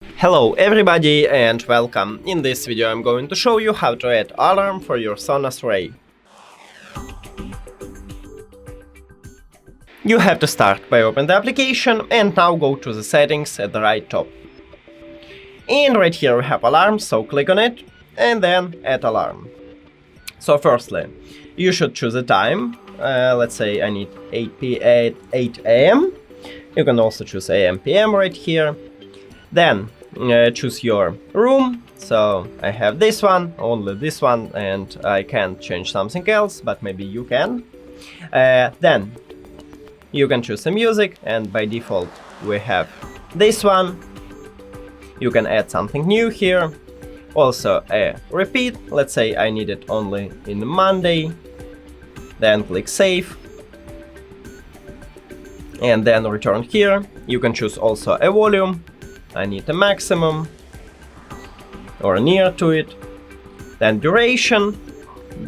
Hello everybody and welcome. In this video I'm going to show you how to add alarm for your SONOS Ray. You have to start by opening the application and now go to the settings at the right top. And right here we have alarm, so click on it and then add alarm. So firstly, you should choose a time. Let's say I need 8 AM. You can also choose AM PM right here. Then choose your room, so I have this one, only this one, and I can't change something else, but maybe you can. Then you can choose the music, and by default we have this one. You can add something new here, also a repeat, let's say I need it only in Monday, then click save, and then return here. You can choose also a volume. I need a maximum or near to it. Then duration,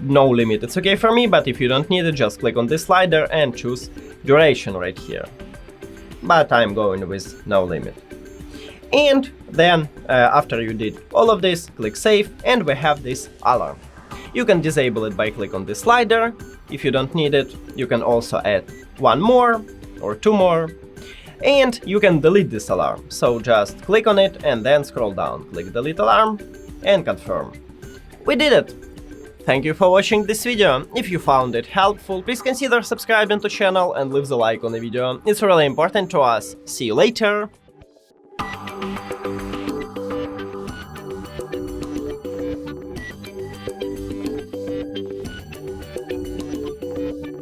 no limit, it's okay for me, but if you don't need it, just click on this slider and choose duration right here. But I'm going with no limit. And then after you did all of this, click save and we have this alarm. You can disable it by clicking on this slider. If you don't need it, you can also add one more or two more. And you can delete this alarm, so just click on it and then scroll down, click delete alarm and confirm. We did it! Thank you for watching this video. If you found it helpful, please consider subscribing to the channel and leave the like on the video, it's really important to us. See you later!